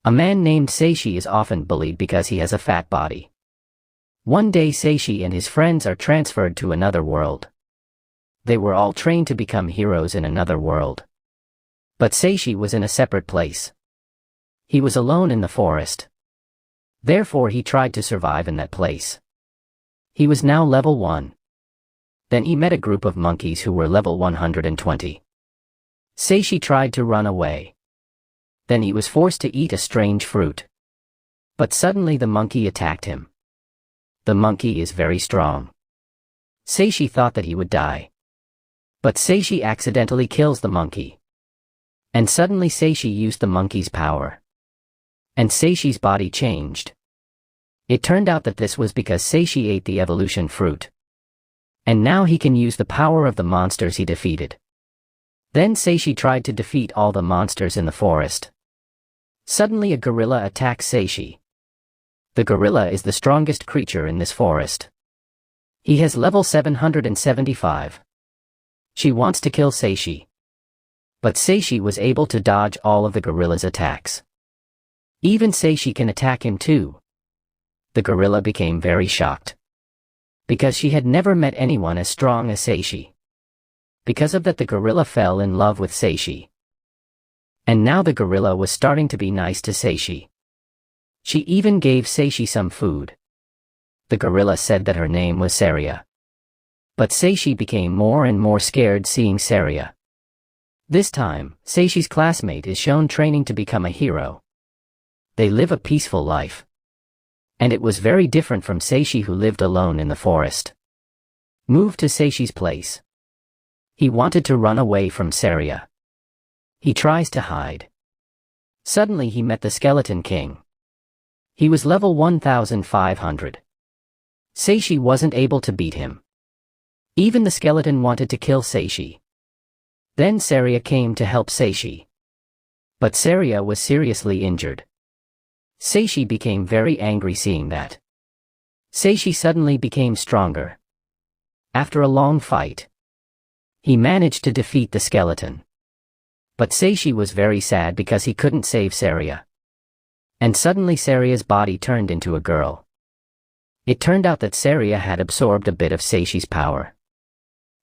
A man named Seichi is often bullied because he has a fat body. One day Seichi and his friends are transferred to another world. They were all trained to become heroes in another world. But Seichi was in a separate place. He was alone in the forest. Therefore he tried to survive in that place. He was now level 1. Then he met a group of monkeys who were level 120. Seichi tried to run away. Then he was forced to eat a strange fruit. But suddenly the monkey attacked him. The monkey is very strong. Seichi thought that he would die. But Seichi accidentally kills the monkey. And suddenly Seichi used the monkey's power. And Seichi's body changed. It turned out that this was because Seichi ate the evolution fruit. And now he can use the power of the monsters he defeated. Then Seichi tried to defeat all the monsters in the forest. Suddenly a gorilla attacks Seichi. The gorilla is the strongest creature in this forest. He has level 775. She wants to kill Seichi. But Seichi was able to dodge all of the gorilla's attacks. Even Seichi can attack him too. The gorilla became very shocked. Because she had never met anyone as strong as Seichi. Because of that the gorilla fell in love with Seichi. And now the gorilla was starting to be nice to Seichi. She even gave Seichi some food. The gorilla said that her name was Saria. But Seichi became more and more scared seeing Saria. This time, Seichi's classmate is shown training to become a hero. They live a peaceful life. And it was very different from Seichi who lived alone in the forest. Moved to Seichi's place. He wanted to run away from Saria. He tries to hide. Suddenly he met the Skeleton King. He was level 1500. Seichi wasn't able to beat him. Even the skeleton wanted to kill Seichi. Then Saria came to help Seichi. But Saria was seriously injured. Seichi became very angry seeing that. Seichi suddenly became stronger. After a long fight, he managed to defeat the skeleton. But Seichi was very sad because he couldn't save Saria. And suddenly Saria's body turned into a girl. It turned out that Saria had absorbed a bit of Seichi's power.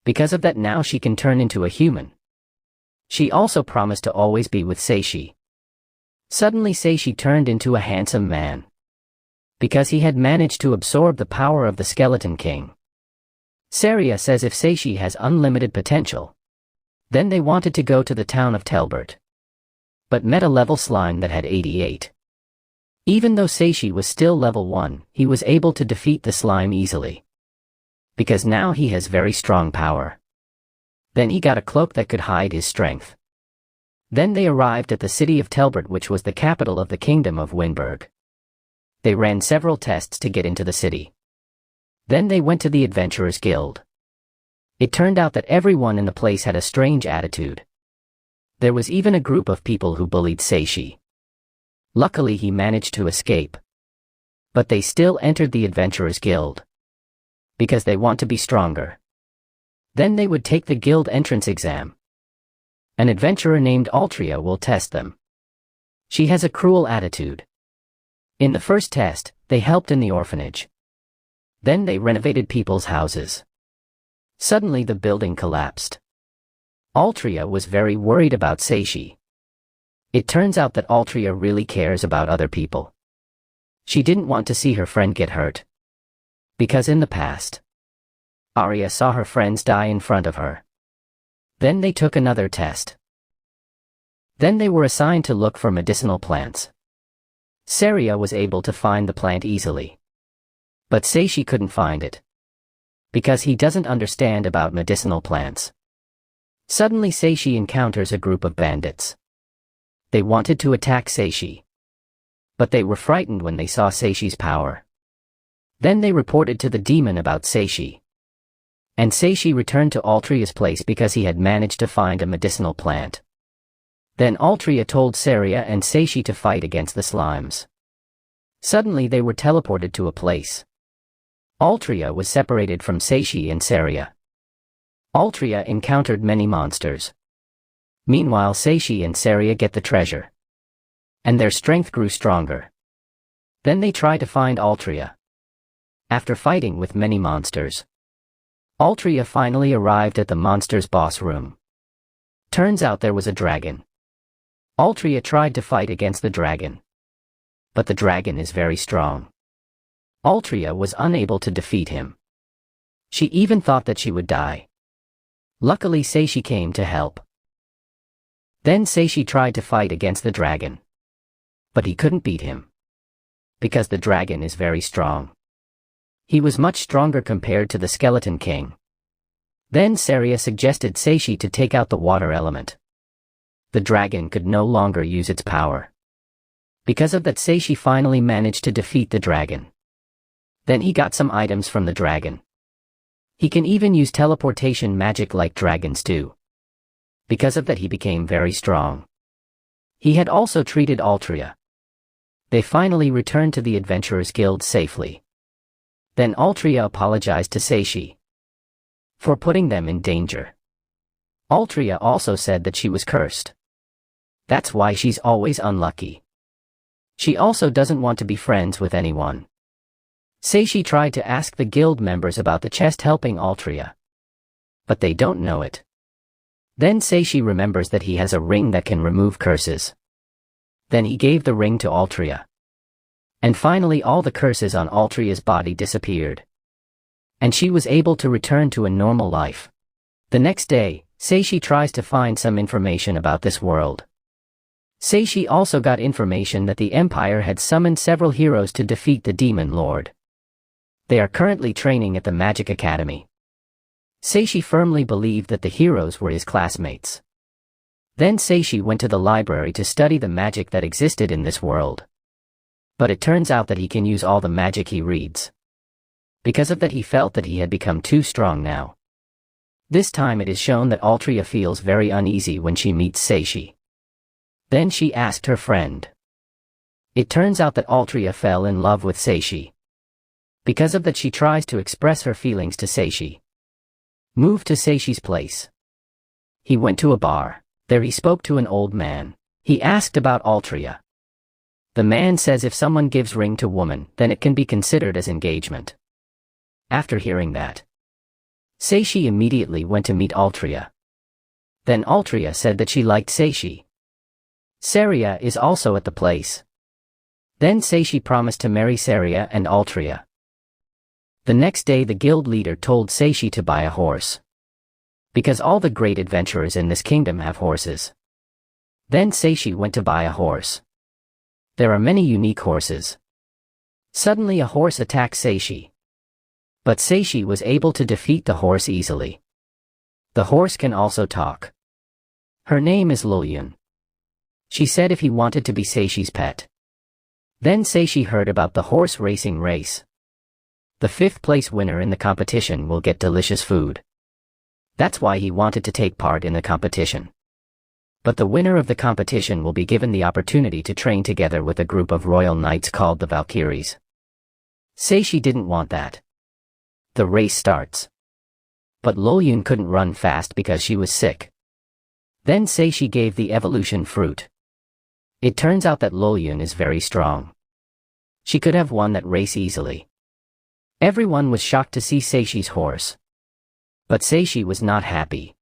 Because of that now she can turn into a human. She also promised to always be with Seichi. Suddenly Seichi turned into a handsome man. Because he had managed to absorb the power of the Skeleton King. Saria says if Seichi has unlimited potential. Then they wanted to go to the town of Telbert. But met a level slime that had 88. Even though Seichi was still level 1, he was able to defeat the slime easily. Because now he has very strong power. Then he got a cloak that could hide his strength. Then they arrived at the city of Telbert, which was the capital of the kingdom of Winberg. They ran several tests to get into the city. Then they went to the Adventurers Guild. It turned out that everyone in the place had a strange attitude. There was even a group of people who bullied Seichi. Luckily he managed to escape. But they still entered the Adventurers Guild. Because they want to be stronger. Then they would take the guild entrance exam. An adventurer named Altria will test them. She has a cruel attitude. In the first test, they helped in the orphanage. Then they renovated people's houses. Suddenly the building collapsed. Altria was very worried about Seichi. It turns out that Altria really cares about other people. She didn't want to see her friend get hurt. Because in the past, Arya saw her friends die in front of her. Then they took another test. Then they were assigned to look for medicinal plants. Saria was able to find the plant easily. But Seichi couldn't find it. Because he doesn't understand about medicinal plants. Suddenly Seichi encounters a group of bandits. They wanted to attack Seichi. But they were frightened when they saw Seichi's power. Then they reported to the demon about Seichi. And Seichi returned to Altria's place because he had managed to find a medicinal plant. Then Altria told Saria and Seichi to fight against the slimes. Suddenly they were teleported to a place. Altria was separated from Seichi and Saria. Altria encountered many monsters. Meanwhile Seichi and Saria get the treasure. and their strength grew stronger. Then they tried to find Altria. After fighting with many monsters, Altria finally arrived at the monster's boss room. Turns out there was a dragon. Altria tried to fight against the dragon, but the dragon is very strong. Altria was unable to defeat him. She even thought that she would die. Luckily Seichi came to help. Then Seichi tried to fight against the dragon, but he couldn't beat him, because the dragon is very strong. He was much stronger compared to the Skeleton King. Then Saria suggested Seichi to take out the water element. The dragon could no longer use its power. Because of that, Seichi finally managed to defeat the dragon. Then he got some items from the dragon. He can even use teleportation magic like dragons do. Because of that, he became very strong. He had also treated Altria. They finally returned to the Adventurers Guild safely. Then Altria apologized to Seichi for putting them in danger. Altria also said that she was cursed. That's why she's always unlucky. She also doesn't want to be friends with anyone. Seichi tried to ask the guild members about the chest helping Altria, but they don't know it. Then Seichi remembers that he has a ring that can remove curses. Then he gave the ring to Altria. And finally all the curses on Altria's body disappeared, and she was able to return to a normal life. The next day, Seichi tries to find some information about this world. Seichi also got information that the Empire had summoned several heroes to defeat the Demon Lord. They are currently training at the Magic Academy. Seichi firmly believed that the heroes were his classmates. Then Seichi went to the library to study the magic that existed in this world. But it turns out that he can use all the magic he reads. Because of that, he felt that he had become too strong now. This time it is shown that Altria feels very uneasy when she meets Seichi. Then she asked her friend. It turns out that Altria fell in love with Seichi. Because of that, she tries to express her feelings to Seichi. Moved to Seichi's place. He went to a bar. There he spoke to an old man. He asked about Altria. The man says if someone gives ring to woman, then it can be considered as engagement. After hearing that, Seichi immediately went to meet Altria. Then Altria said that she liked Seichi. Saria is also at the place. Then Seichi promised to marry Saria and Altria. The next day the guild leader told Seichi to buy a horse, because all the great adventurers in this kingdom have horses. Then Seichi went to buy a horse. There are many unique horses. Suddenly a horse attacked Seichi. But Seichi was able to defeat the horse easily. The horse can also talk. Her name is Lillian. She said if he wanted to be Seichi's pet. Then Seichi heard about the horse racing race. The 5th place winner in the competition will get delicious food. That's why he wanted to take part in the competition. But the winner of the competition will be given the opportunity to train together with a group of royal knights called the Valkyries. Seichi didn't want that. The race starts. But Lillian couldn't run fast because she was sick. Then Seichi gave the evolution fruit. It turns out that Lillian is very strong. She could have won that race easily. Everyone was shocked to see Seichi's horse. But Seichi was not happy,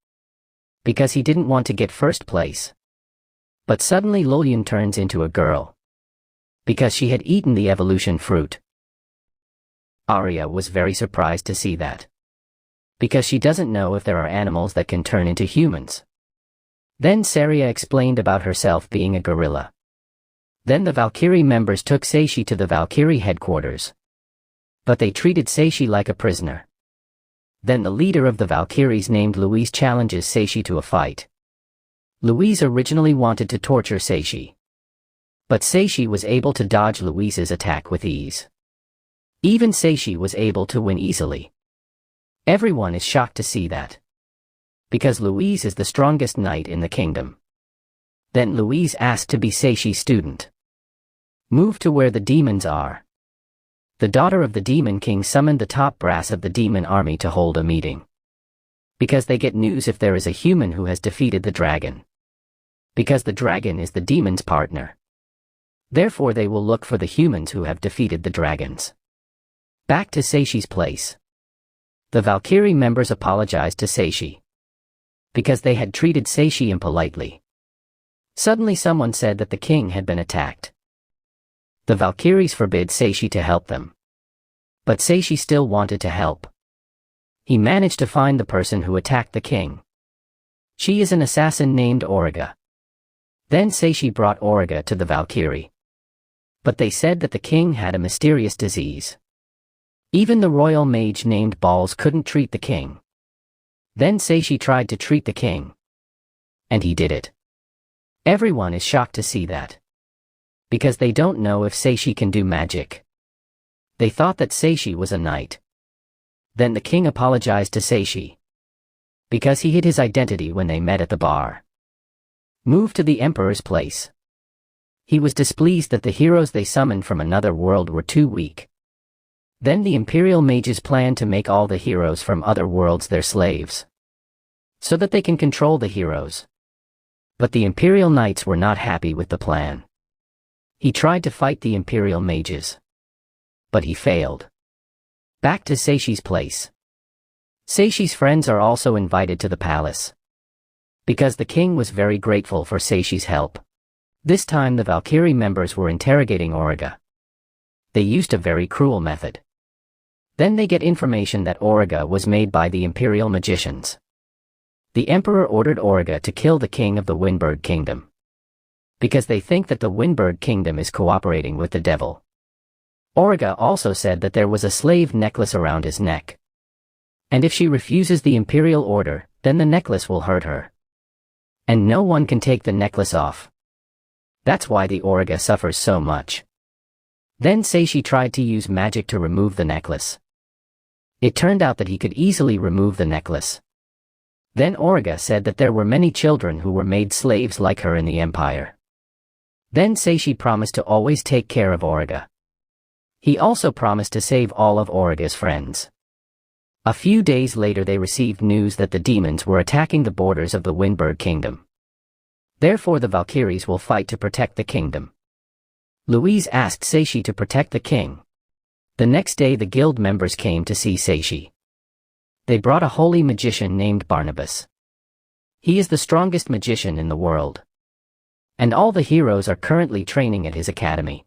because he didn't want to get first place. But suddenly Lillian turns into a girl, because she had eaten the evolution fruit. Arya was very surprised to see that, because she doesn't know if there are animals that can turn into humans. Then Saria explained about herself being a gorilla. Then the Valkyrie members took Seichi to the Valkyrie headquarters. But they treated Seichi like a prisoner. Then the leader of the Valkyries named Louise challenges Seichi to a fight. Louise originally wanted to torture Seichi, but Seichi was able to dodge Louise's attack with ease. Even Seichi was able to win easily. Everyone is shocked to see that, because Louise is the strongest knight in the kingdom. Then Louise asked to be Seichi's student. Move to where the demons are. The daughter of the Demon King summoned the top brass of the demon army to hold a meeting. Because they get news if there is a human who has defeated the dragon. Because the dragon is the demon's partner. Therefore they will look for the humans who have defeated the dragons. Back to Seichi's place. The Valkyrie members apologized to Seichi because they had treated Seichi impolitely. Suddenly someone said that the king had been attacked. The Valkyries forbid Seichi to help them. But Seichi still wanted to help. He managed to find the person who attacked the king. She is an assassin named Origa. Then Seichi brought Origa to the Valkyrie. But they said that the king had a mysterious disease. Even the royal mage named Balls couldn't treat the king. Then Seichi tried to treat the king. And he did it. Everyone is shocked to see that. Because they don't know if Seichi can do magic. They thought that Seichi was a knight. Then the king apologized to Seichi. Because he hid his identity when they met at the bar. Moved to the emperor's place. He was displeased that the heroes they summoned from another world were too weak. Then the imperial mages planned to make all the heroes from other worlds their slaves. So that they can control the heroes. But the imperial knights were not happy with the plan. He tried to fight the imperial mages. But he failed. Back to Seichi's place. Seichi's friends are also invited to the palace. Because the king was very grateful for Seichi's help. This time the Valkyrie members were interrogating Origa. They used a very cruel method. Then they get information that Origa was made by the imperial magicians. The emperor ordered Origa to kill the king of the Windbird Kingdom. Because they think that the Windbird Kingdom is cooperating with the devil. Origa also said that there was a slave necklace around his neck. And if she refuses the imperial order, then the necklace will hurt her. And no one can take the necklace off. That's why the Origa suffers so much. Then Seichi tried to use magic to remove the necklace. It turned out that he could easily remove the necklace. Then Origa said that there were many children who were made slaves like her in the empire. Then Seichi promised to always take care of Origa. He also promised to save all of Origa's friends. A few days later they received news that the demons were attacking the borders of the Windbird Kingdom. Therefore the Valkyries will fight to protect the kingdom. Louise asked Seichi to protect the king. The next day the guild members came to see Seichi. They brought a holy magician named Barnabas. He is the strongest magician in the world. And all the heroes are currently training at his academy.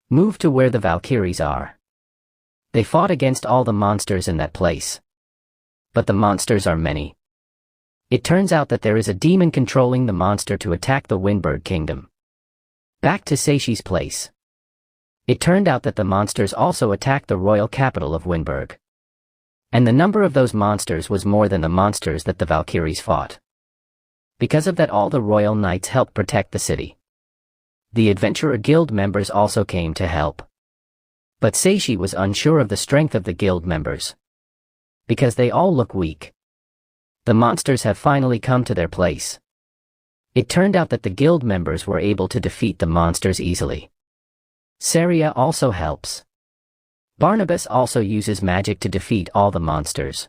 Move to where the Valkyries are. They fought against all the monsters in that place. But the monsters are many. It turns out that there is a demon controlling the monster to attack the Windbird Kingdom. Back to Seichi's place. It turned out that the monsters also attacked the royal capital of Windbird. And the number of those monsters was more than the monsters that the Valkyries fought. Because of that all the royal knights helped protect the city. The adventurer guild members also came to help. But Seichi was unsure of the strength of the guild members. Because they all look weak. The monsters have finally come to their place. It turned out that the guild members were able to defeat the monsters easily. Saria also helps. Barnabas also uses magic to defeat all the monsters.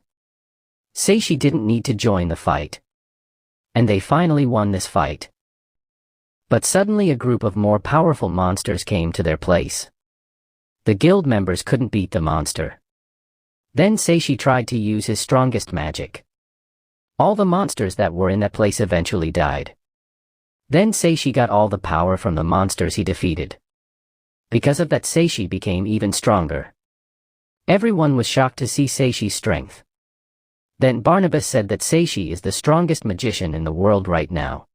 Seichi didn't need to join the fight. And they finally won this fight. But suddenly a group of more powerful monsters came to their place. The guild members couldn't beat the monster. Then Seichi tried to use his strongest magic. All the monsters that were in that place eventually died. Then Seichi got all the power from the monsters he defeated. Because of that Seichi became even stronger. Everyone was shocked to see Seichi's strength. Then Barnabas said that Seichi is the strongest magician in the world right now.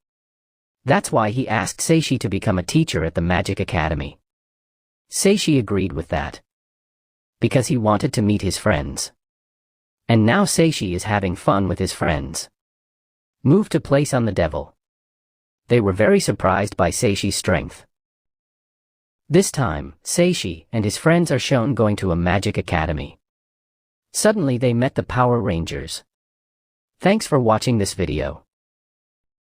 That's why he asked Seichi to become a teacher at the Magic Academy. Seichi agreed with that. Because he wanted to meet his friends. And now Seichi is having fun with his friends. Moved to place on the devil. They were very surprised by Seichi's strength. This time, Seichi and his friends are shown going to a magic academy. Suddenly they met the Power Rangers. Thanks for watching this video.